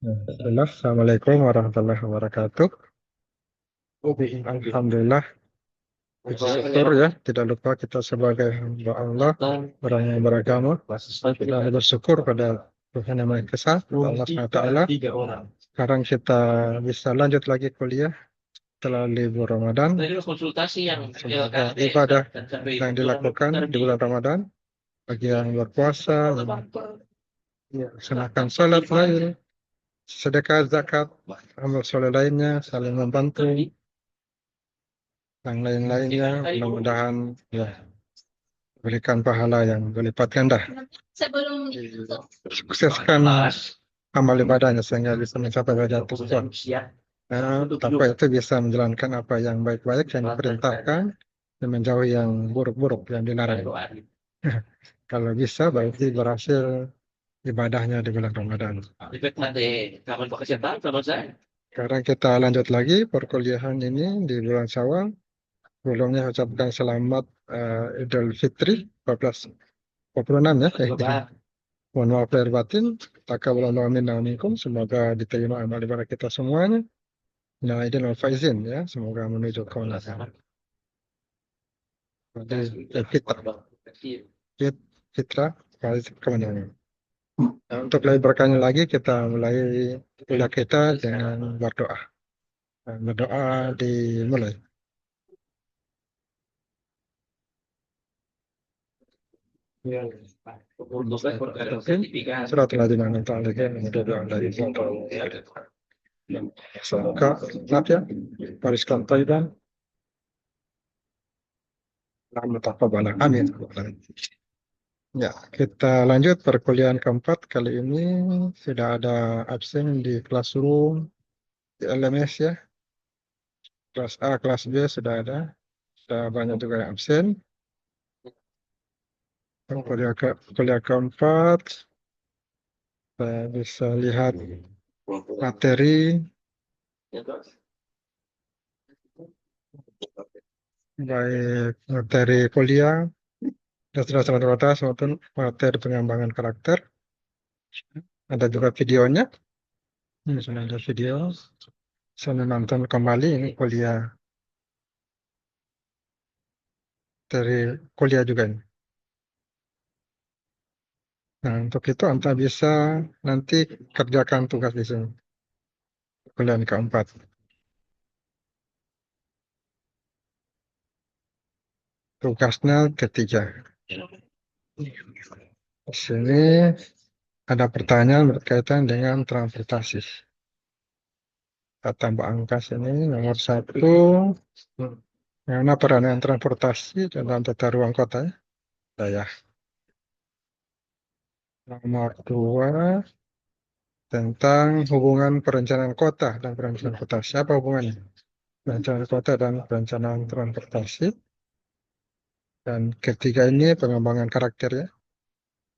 Bismillah. Assalamualaikum warahmatullahi wabarakatuh. Alhamdulillah, bersyukur ya. Tidak lupa kita sebagai hamba Allah, orang yang beragama, kita bersyukur pada Tuhan Yang Maha Esa, Allah SWT. Sekarang kita bisa lanjut lagi kuliah setelah libur Ramadan. Semoga ibadah yang dilakukan di bulan Ramadan, bagi yang berpuasa, yang melaksanakan sholat lain, sedekah, zakat, amal soleh lainnya, saling membantu, yang lain-lainnya, mudah-mudahan ya berikan pahala yang berlipat ganda. Sukseskan amal ibadahnya sehingga bisa mencapai derajat tersebut. Nah, tanpa itu bisa menjalankan apa yang baik-baik yang diperintahkan dan menjauhi yang buruk-buruk yang dilarang. Kalau bisa berarti berhasil ibadahnya di bulan Ramadan. Sekarang kita lanjut lagi perkuliahan ini di bulan Syawal. Sebelumnya ucapkan selamat Idul Fitri 1446 ya. Mohon maaf lahir batin. Taqabbalallahu minna wa minkum. Semoga diterima amal ibadah kita semuanya. Minal aidin wal faizin ya. Semoga menuju ke fitrah. Fitrah kemenangan. Nah, untuk lebih berkali lagi kita mulai kuliah kita dengan berdoa. Nah, berdoa dimulai. Surat al-Ladin an'amta alaihim ghairil maghdubi alaihim. Semoga ya, bariskan thayyiban. Alhamdulillah. Amin. Ya, kita lanjut perkuliahan keempat. Kali ini sudah ada absen di classroom, di LMS ya. Kelas A, kelas B sudah ada. Sudah banyak juga yang absen. Kuliah keempat, saya bisa lihat materi, baik materi kuliah, dasar-dasar terbatas maupun materi pengembangan karakter. Ada juga videonya. Ini sudah ada video. Saya nonton kembali ini kuliah dari kuliah juga ini. Nah, untuk itu Anda bisa nanti kerjakan tugas di sini. Kuliah keempat. Tugasnya ketiga. Di sini ada pertanyaan berkaitan dengan transportasi. Kita tambah angka sini nomor satu. Karena peranan transportasi dalam tata ruang kota ya. Saya. Nomor dua tentang hubungan perencanaan kota dan perencanaan kota. Siapa hubungannya? Perencanaan kota dan perencanaan transportasi. Dan ketiga ini pengembangan karakter ya.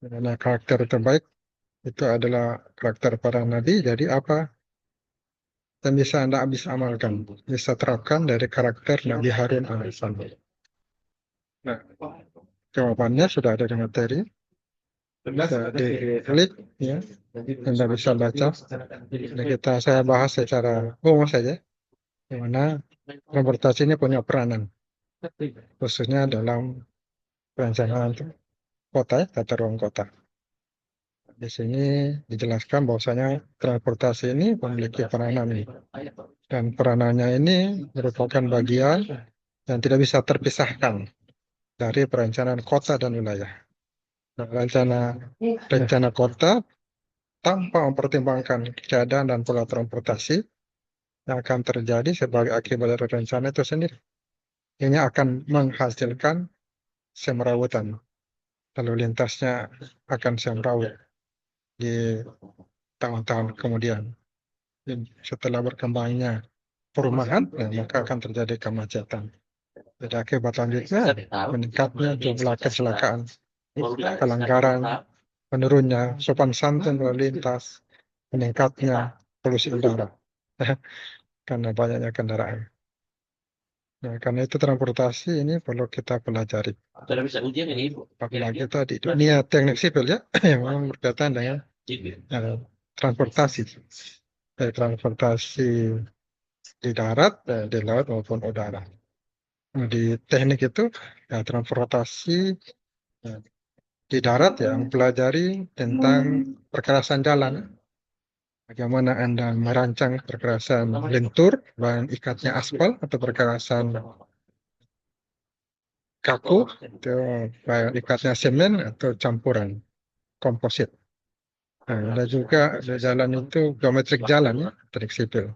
Karena karakter terbaik itu adalah karakter para nabi. Jadi apa yang bisa Anda bisa amalkan, bisa terapkan dari karakter Nabi Harun alaihissalam. Nah, jawabannya sudah ada di materi. Sudah diklik ya. Anda bisa baca. Nah, saya bahas secara umum saja. Di mana transportasi ini punya peranan, khususnya dalam perencanaan kota, ya, tata ruang kota. Di sini dijelaskan bahwasanya transportasi ini memiliki peranan ini. Dan peranannya ini merupakan bagian yang tidak bisa terpisahkan dari perencanaan kota dan wilayah. Nah, rencana kota tanpa mempertimbangkan keadaan dan pola transportasi yang akan terjadi sebagai akibat dari rencana itu sendiri. Ini akan menghasilkan semrawutan. Lalu lintasnya akan semrawut di tahun-tahun kemudian. Dan setelah berkembangnya perumahan, maka akan terjadi kemacetan. Jadi akibat lanjutnya meningkatnya jumlah kecelakaan, pelanggaran, menurunnya sopan santun lalu lintas, meningkatnya polusi udara karena banyaknya kendaraan. Nah, karena itu transportasi ini perlu kita pelajari. Apalagi kita di dunia teknik sipil ya, yang memang berkaitan dengan transportasi, baik transportasi di darat, di laut maupun udara. Di teknik itu ya, transportasi ya, di darat ya mempelajari tentang perkerasan jalan. Bagaimana Anda merancang perkerasan lentur, bahan ikatnya aspal atau perkerasan kaku, itu bahan ikatnya semen atau campuran komposit. Nah, ada juga ada jalan itu geometrik jalan ya, teknik sipil.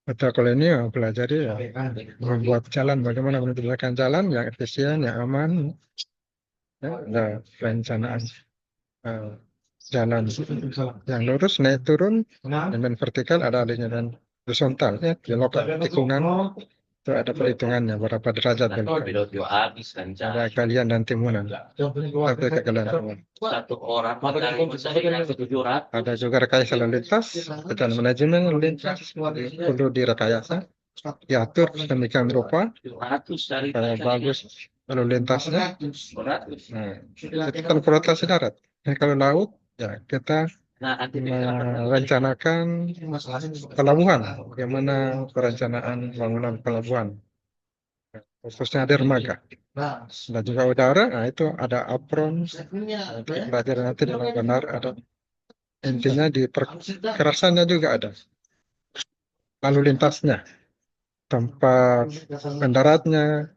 Atau kalau ini ya, pelajari ya, membuat jalan, bagaimana menentukan jalan yang efisien, yang aman, ya, ada perencanaan eh, jalan yang lurus naik turun dan vertikal ada adanya dan horizontal ya, di lokal tikungan itu ada perhitungannya berapa derajat belok. Ada kalian dan timunan. Tapi kekalian ada juga rekayasa lalu lintas, dan manajemen lalu lintas perlu direkayasa, diatur sedemikian rupa supaya bagus lalu lintasnya. Nah, itu kan transportasi darat. Nah, kalau laut, ya kita merencanakan pelabuhan. Bagaimana perencanaan bangunan pelabuhan, khususnya dermaga. Dan juga udara, nah itu ada apron, belajar nanti dengan benar ada intinya di perkerasannya juga ada. Lalu lintasnya, tempat mendaratnya,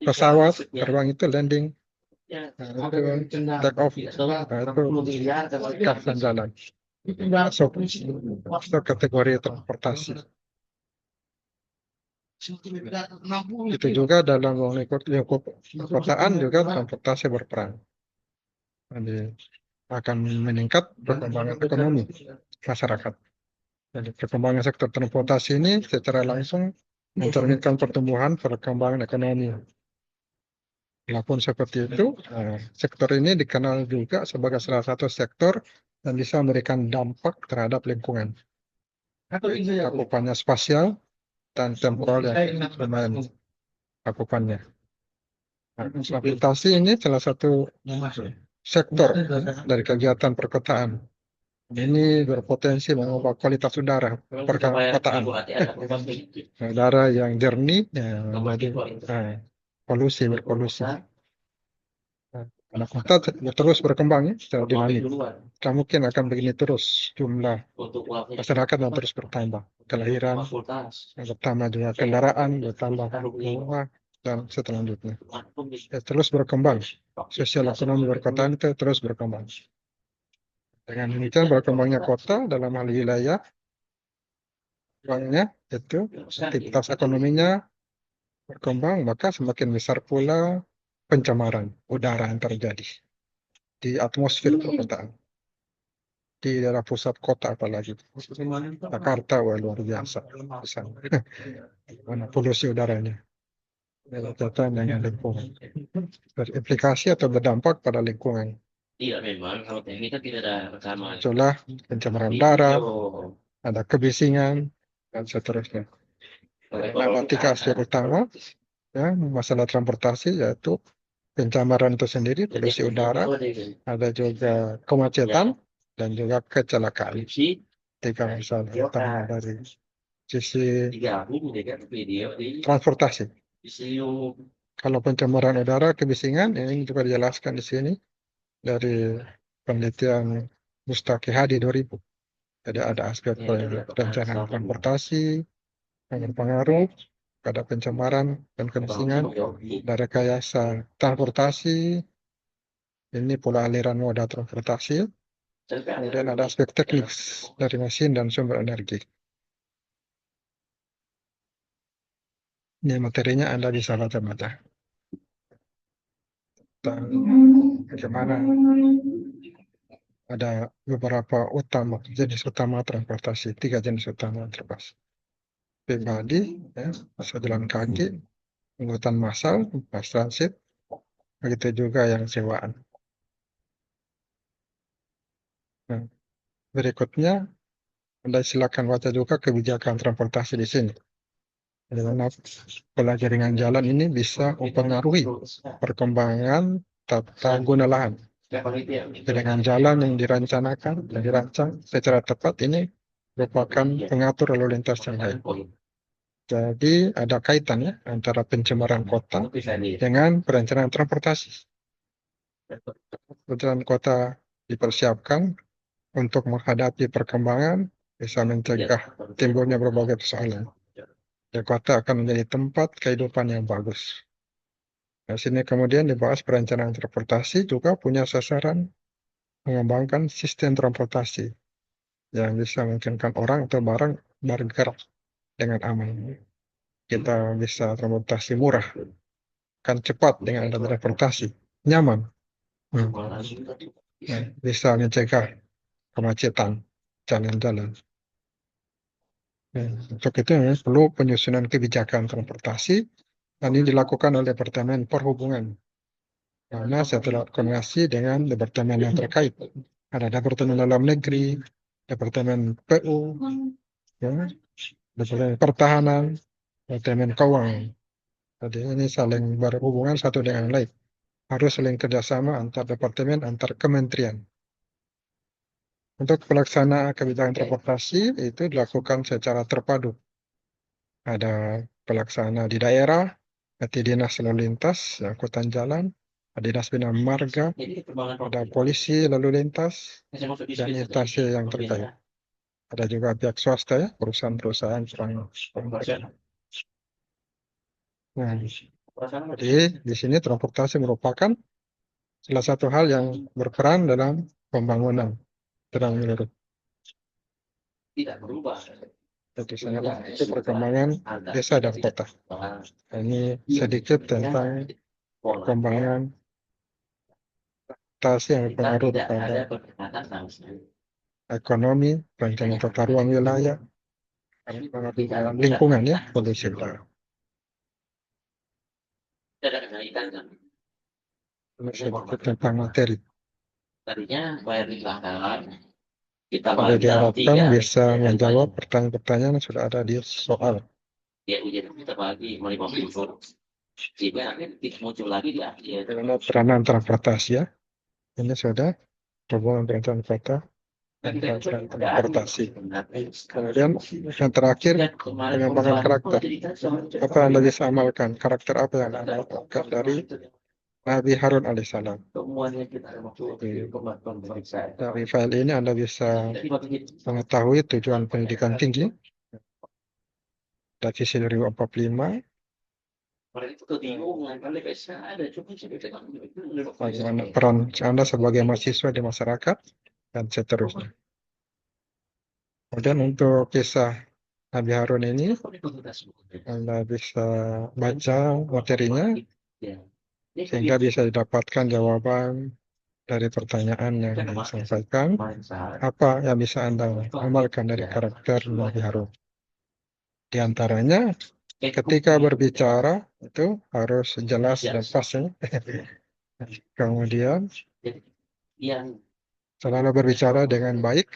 pesawat terbang itu landing, nah, itu take off, nah, itu kerasan jalan. Masuk kategori transportasi. Itu juga dalam lingkup perkotaan juga transportasi berperan. Jadi akan meningkat perkembangan ekonomi masyarakat. Jadi perkembangan sektor transportasi ini secara langsung mencerminkan pertumbuhan perkembangan ekonomi. Walaupun seperti itu, sektor ini dikenal juga sebagai salah satu sektor yang bisa memberikan dampak terhadap lingkungan. Cakupannya spasial dan temporal yang lumayan cakupannya. Nah, transportasi ini salah satu sektor dari kegiatan perkotaan. Ini berpotensi mengubah kualitas udara perkotaan. Udara yang jernih, polusi berpolusi. Karena kota terus berkembang ya, secara dinamis. Tak mungkin akan begini terus jumlah masyarakat yang terus bertambah. Kelahiran bertambah juga kendaraan bertambah rumah dan selanjutnya. Ya, terus berkembang. Sosial ekonomi perkotaan itu terus berkembang. Dengan demikian berkembangnya kota dalam hal wilayah, berkembangnya itu aktivitas ekonominya berkembang, maka semakin besar pula pencemaran udara yang terjadi di atmosfer perkotaan. Di daerah pusat kota apalagi Jakarta, wah luar biasa mana polusi udaranya, berkaitan dengan lingkungan, berimplikasi atau berdampak pada lingkungan. Iya memang kalau teknik kan tidak ada rekaman. Itulah pencemaran udara, ada kebisingan dan seterusnya. Nah, tiga aspek utama ya masalah transportasi yaitu pencemaran itu sendiri, polusi udara, ada juga kemacetan dan juga kecelakaan. Tiga masalah utama dari sisi transportasi. Kalau pencemaran udara, kebisingan, ini juga dijelaskan di sini dari penelitian Mustaqi Hadi 2000. Jadi ada aspek perencanaan transportasi yang berpengaruh pada pencemaran dan kebisingan, ada rekayasa transportasi, ini pola aliran moda transportasi, kemudian ada aspek teknis dari mesin dan sumber energi. Ini materinya Anda bisa baca-baca. Bagaimana ada beberapa jenis utama transportasi, tiga jenis utama transportasi. Pribadi, ya, masa jalan kaki, angkutan massal, mass transit, begitu juga yang sewaan. Nah, berikutnya, Anda silakan baca juga kebijakan transportasi di sini. Bagaimana pola jaringan jalan ini bisa mempengaruhi perkembangan tata guna lahan. Dengan jalan yang dirancang secara tepat, ini merupakan pengatur lalu lintas yang baik. Jadi ada kaitannya antara pencemaran kota dengan perencanaan transportasi. Perencanaan kota dipersiapkan untuk menghadapi perkembangan, bisa mencegah timbulnya berbagai persoalan. Dan kota akan menjadi tempat kehidupan yang bagus. Di sini kemudian dibahas perencanaan transportasi juga punya sasaran mengembangkan sistem transportasi yang bisa memungkinkan orang atau barang bergerak dengan aman. Kita bisa transportasi murah, kan cepat dengan ada transportasi, nyaman. Nah, bisa mencegah kemacetan jalan-jalan. Untuk itu perlu penyusunan kebijakan transportasi, dan ini dilakukan oleh Departemen Perhubungan. Karena setelah koordinasi dengan departemen yang terkait, ada Departemen Dalam Negeri, Departemen PU, ya, Departemen Pertahanan, Departemen Keuangan. Jadi ini saling berhubungan satu dengan lain. Harus saling kerjasama antar departemen, antar kementerian. Untuk pelaksanaan kebijakan transportasi itu dilakukan secara terpadu. Ada pelaksana di daerah, nanti dinas lalu lintas, angkutan jalan, dinas bina marga, ada polisi lalu lintas, dan instansi yang terkait. Ada juga pihak swasta ya, perusahaan-perusahaan transportasi. Nah, jadi di sini transportasi merupakan salah satu hal yang berperan dalam pembangunan terang menerus. Tidak berubah. Tentu saja itu perkembangan desa dan kota. Ini sedikit tentang perkembangan transportasi yang berpengaruh pada ekonomi, perencanaan tata ruang wilayah, pengaruh dalam lingkungan ya, polusi udara. Ini sedikit tentang materi. Tadinya bayar di belakang. Kita Pada diharapkan bisa menjawab pertanyaan-pertanyaan yang sudah ada di soal. Ya ujian kita bagi 50. Jika nanti muncul lagi di akhir. Peranan transportasi ya. Ini sudah hubungan perencanaan kota dan perencanaan transportasi. Kemudian yang terakhir, pengembangan karakter. Apa yang Anda bisa amalkan? Karakter apa yang Anda amalkan dari Nabi Harun alaihissalam? Dari file ini Anda bisa mengetahui tujuan pendidikan tinggi dari visi 2045, bagaimana peran Anda sebagai mahasiswa di masyarakat, dan seterusnya. Kemudian untuk kisah Nabi Harun ini, Anda bisa baca materinya, sehingga bisa didapatkan jawaban dari pertanyaan yang disampaikan, apa yang bisa Anda amalkan dari karakter Nabi Harun. Di antaranya, ketika berbicara itu harus jelas dan pas ya. Kemudian selalu berbicara dengan baik,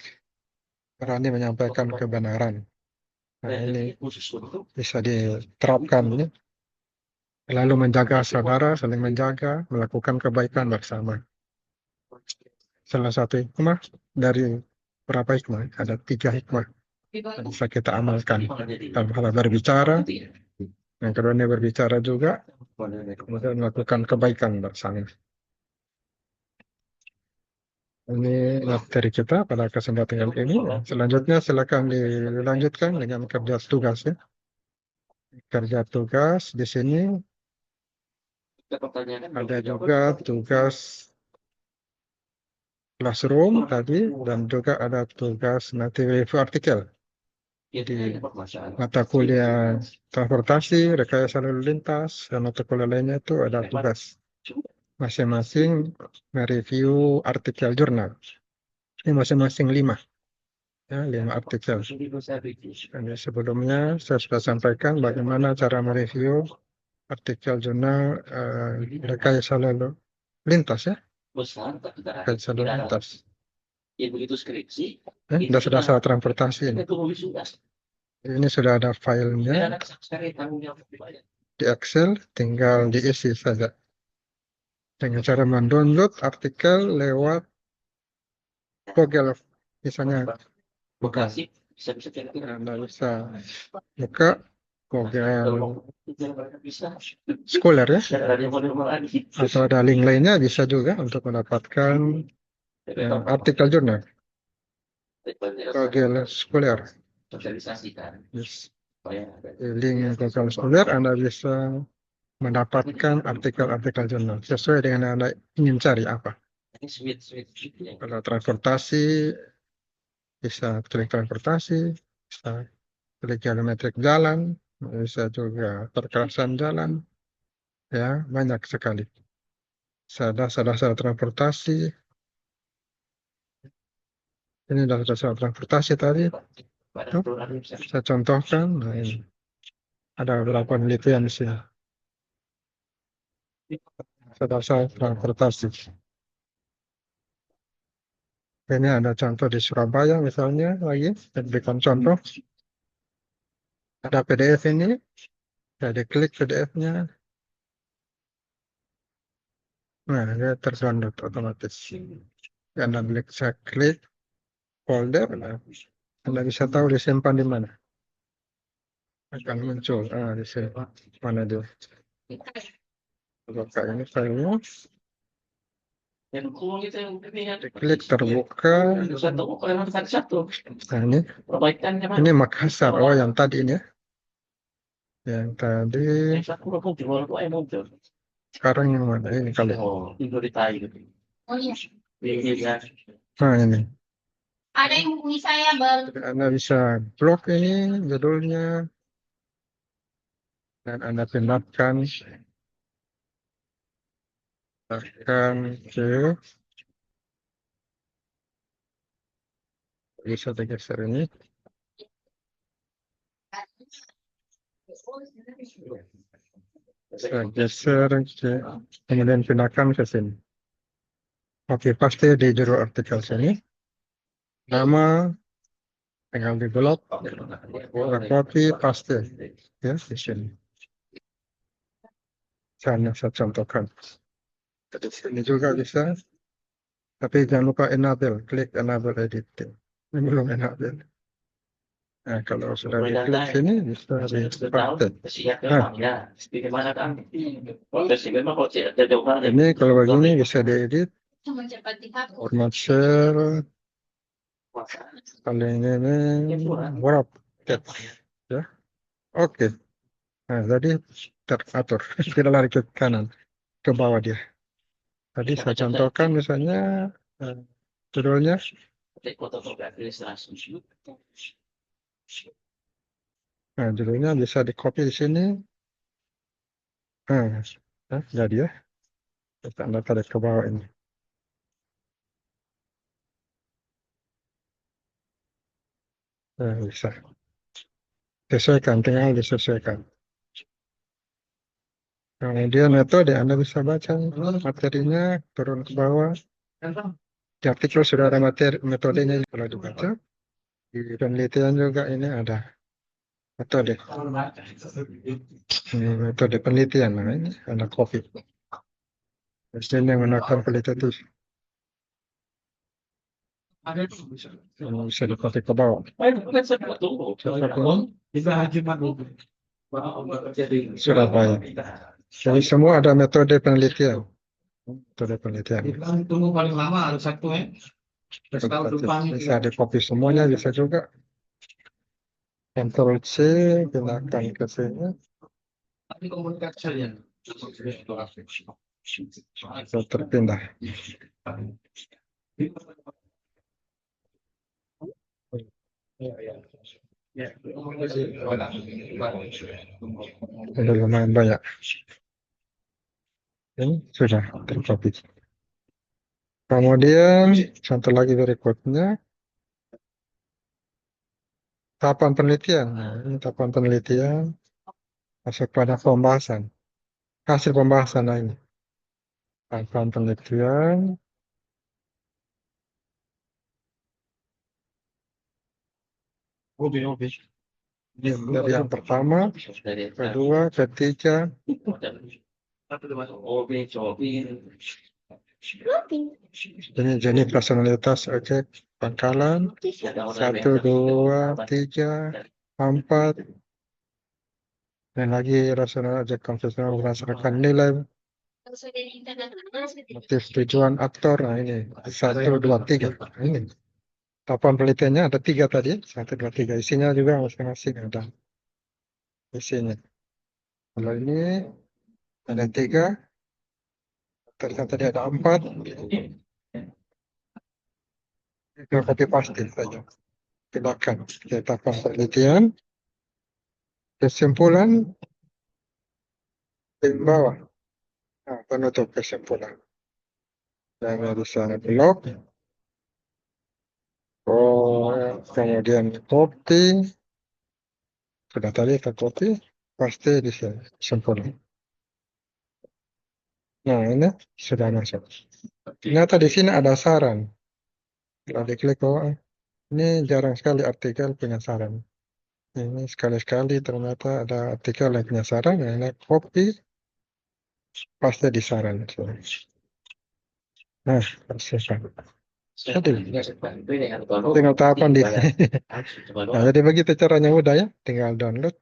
berani menyampaikan kebenaran. Nah, ini bisa diterapkan ya. Lalu menjaga saudara, saling menjaga, melakukan kebaikan bersama. Salah satu hikmah dari berapa hikmah? Ada 3 hikmah yang bisa kita amalkan. Dalam hal berbicara, yang kedua ini berbicara juga, kemudian melakukan kebaikan bersama. Ini materi kita pada kesempatan kali ini. Selanjutnya silakan dilanjutkan dengan kerja tugas ya. Kerja tugas di sini ada juga tugas classroom tadi, dan juga ada tugas nanti review artikel. Di mata kuliah transportasi, rekayasa lalu lintas, dan mata kuliah lainnya itu ada tugas masing-masing mereview artikel jurnal. Ini masing-masing 5. Ya, 5 artikel. Dan sebelumnya saya sudah sampaikan bagaimana cara mereview artikel jurnal rekayasa lalu lintas ya. Rekayasa lalu lintas. Dasar-dasar transportasi ini. Ini sudah ada filenya di Excel, tinggal diisi saja. dengan cara mendownload artikel lewat Google, misalnya buka. Lokasi bisa kira-kira. Anda bisa buka Google Bisa. Scholar ya, Ada model lagi. atau ada link lainnya bisa juga untuk mendapatkan artikel jurnal Google Scholar. Sosialisasi kan. Yes. Supaya Di link Google Scholar Anda bisa mendapatkan artikel-artikel jurnal sesuai dengan yang Anda ingin cari apa. ini sweet. Kalau transportasi, bisa klik transportasi, bisa klik geometrik jalan, bisa juga perkerasan jalan, ya banyak sekali. Dasar-dasar transportasi, ini dasar-dasar transportasi tadi. Tuh, saya contohkan, nah ini ada beberapa penelitian di sini. Dasar transportasi. Ini ada contoh di Surabaya misalnya lagi, saya berikan contoh. Ada PDF ini, saya diklik PDF-nya, nah dia terdownload otomatis. Anda saya klik folder, nah, Anda bisa tahu disimpan di mana. Akan muncul, di sini, mana dia. Buka ini filenya, yang cool itu yang diklik terbuka. Satu. Nah Perbaikannya ini Makassar, oh yang tadi ini ya. Yang tadi, satu muncul. sekarang yang mana ini kali. Oh, itu ditarik gitu. Oh iya, Iya. Nah ini. ada yang hubungi saya bang. Jadi Anda bisa blok ini judulnya dan Anda pindahkan ke, bisa digeser ini, saya geser ke, kemudian pindahkan ke sini. Oke, paste di judul artikel sini, nama, tinggal di blok, copy, paste, ya di sini. Saya contohkan. Di sini juga bisa, tapi jangan lupa enable, klik enable editing. Ini belum enable. Nah, kalau sudah diklik sini bisa dipakai. Nah, Bagaimana kan? Kok ada jauhan ini kalau begini bisa diedit, Cuma cepat dihapus. format share, paling ini wrap text, ya. Oke. Nah, tadi teratur, tidak lari ke kanan, ke bawah dia. Tadi saya contohkan misalnya judulnya. Nah, judulnya bisa di-copy di sini. Nah, jadi ya. Kita Anda tarik ke bawah ini. Nah, bisa. Sesuaikan, tinggal disesuaikan. Kemudian metode, Anda bisa baca materinya, turun ke bawah. Di artikel sudah ada materi, metodenya kalau dibaca. Di penelitian juga ini ada metode. Ini metode penelitian, nah ini ada copy. Di sini menggunakan kualitatif. Ini bisa di-copy ke bawah. Surabaya. Jadi semua ada metode penelitian. Metode penelitian. Tunggu paling lama harus satu ya. Bisa di-copy semuanya, bisa juga. Ctrl C, gunakan ke sini. Tapi komunikasi saja. Bisa terpindah. Sudah lumayan banyak. Ini sudah tercopy. Kemudian contoh lagi berikutnya, tahapan penelitian. Nah, ini tahapan penelitian masuk pada pembahasan. Hasil pembahasan nah ini. Tahapan penelitian. Dari yang pertama, kedua, ketiga, Coba. Ini jenis personalitas, oke. Pangkalan, 1, 2, 3, 4. Dan lagi rasional objek konvensional berdasarkan nilai motif tujuan aktor. Nah ini 1, 2, 3. Nah, ini tahapan penelitiannya ada 3 tadi. 1, 2, 3. Isinya juga masing-masing ada isinya. Kalau ini ada 3. Tadi ada 4. Itu copy paste saja. Pindahkan ke tahapan penelitian. Kesimpulan di bawah. Nah, penutup kesimpulan. Dan di sana blok. Kemudian copy. Sudah tadi kita copy. Paste di sini. Sempurna. Nah, ini sudah masuk. Ternyata di sini ada saran. Kalau diklik bawah, ini jarang sekali artikel punya saran. Ini sekali-sekali ternyata ada artikel yang punya saran. Nah, ini copy, paste di saran. Nah, selesai. Tinggal tahapan di. Nah, jadi begitu caranya mudah ya. Tinggal download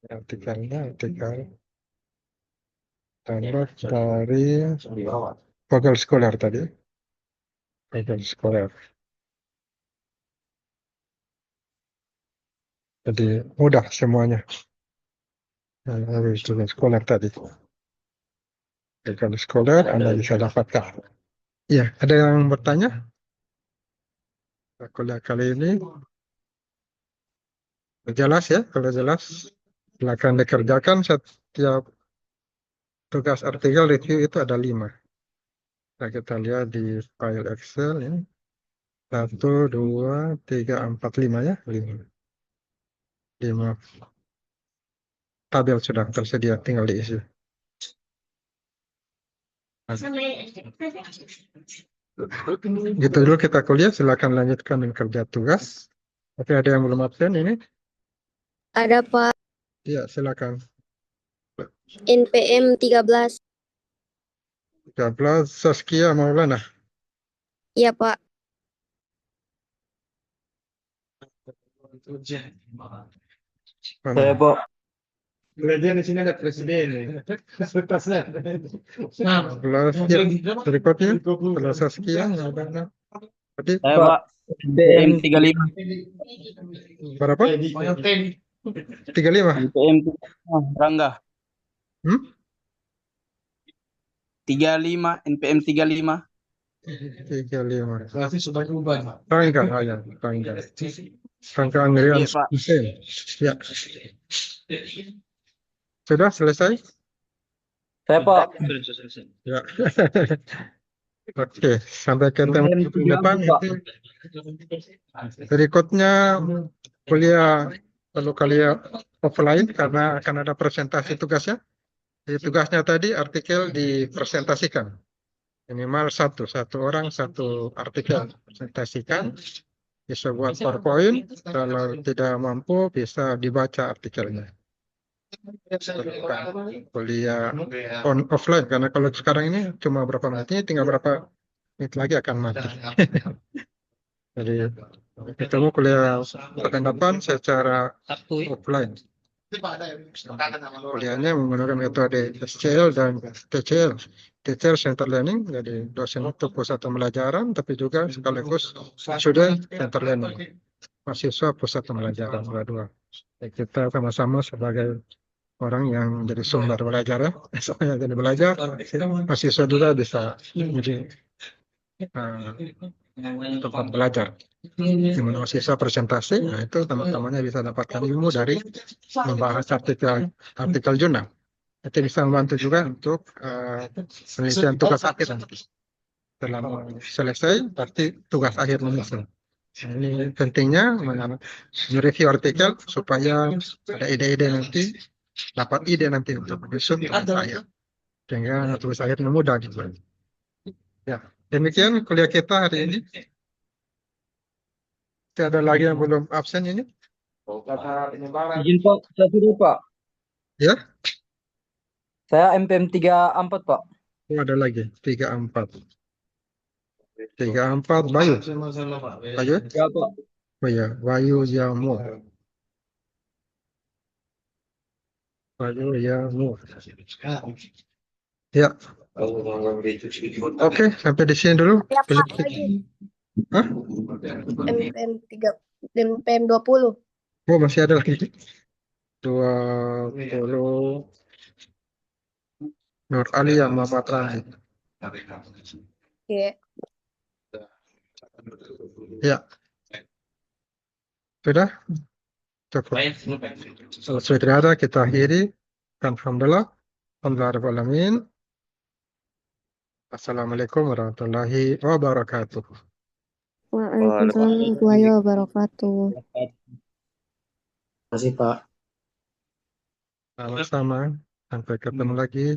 artikelnya, download dari Google Scholar tadi. Google Scholar. Jadi mudah semuanya. Dari Google Scholar tadi. Google Scholar Anda bisa dapatkan. Iya, ada yang bertanya? Kuliah kali ini jelas ya, kalau jelas silakan dikerjakan. Setiap tugas artikel review itu ada 5. Nah, kita lihat di file Excel ini. 1, 2, 3, 4, 5 ya. 5 tabel sudah tersedia, tinggal diisi. Gitu dulu kita kuliah, silakan lanjutkan dengan kerja tugas. Oke, ada yang belum absen ini? Ada Pak, Iya, silakan. NPM 13. 13 Saskia Maulana. Iya Pak. Mana? Pak. Belajar di sini ada presiden. 11 ya, berikutnya setelah Saskia ada. Tadi Saya Pak. NPM 35. berapa? 35. NPM 35. Rangga. 35. NPM 35. 35. Berarti sudah ubah. Rangga, ya, Rangga. Rangga Andrian. Iya, Pak. Ya. Sudah selesai? Saya Pak. Ya. Oke, sampai ketemu di depan. Berikutnya kuliah perlu kalian offline karena akan ada presentasi tugasnya. Jadi tugasnya tadi artikel dipresentasikan. Minimal satu orang satu artikel presentasikan. Bisa buat PowerPoint. Kalau tidak mampu bisa dibaca artikelnya. Kuliah offline karena kalau sekarang ini cuma berapa menit, tinggal berapa menit lagi akan mati. Jadi ketemu kuliah pekan depan secara offline. Kuliahnya menggunakan metode SCL dan TCL. TCL Center Learning, jadi dosen itu pusat pembelajaran, tapi juga sekaligus student center learning. Mahasiswa pusat pembelajaran dua-dua. Kita sama-sama sebagai orang yang jadi sumber belajar ya, saya jadi belajar, mahasiswa juga bisa menjadi tempat belajar. Di mana mahasiswa presentasi, nah itu teman-temannya bisa dapatkan ilmu dari membahas artikel jurnal. Itu bisa membantu juga untuk penelitian tugas akhir nanti. Setelah selesai, berarti tugas akhir menyusun. Ini pentingnya mereview artikel supaya ada ide-ide nanti. Dapat ide nanti untuk menyusun tugas akhir, sehingga tugas akhirnya mudah gitu. Ya, demikian kuliah kita hari ini. Tidak ada lagi yang belum absen ini? Izin Pak, saya sudah Pak. Ya, Saya MPM 34, Pak. Oh, ada lagi 34. 34 Bayu. Sama-sama Pak. Bayu? Ya, Pak. Oh ya, Bayu Yamu. Bayu Yamu. Ya, oke, sampai di sini dulu. Ya, Pak. Besok- Lagi. Hah? MPM 3, MPM 20. Oh, masih ada lagi. 20. Nur Ali yang Muhammad Rani. Oke. Ya. Sudah? Cukup. Baik. Kalau sudah tidak ada, kita akhiri. Alhamdulillah. Alhamdulillah. Assalamualaikum warahmatullahi wabarakatuh. Waalaikumsalam warahmatullahi wabarakatuh. Terima kasih Pak. Sama-sama. Sampai ketemu lagi.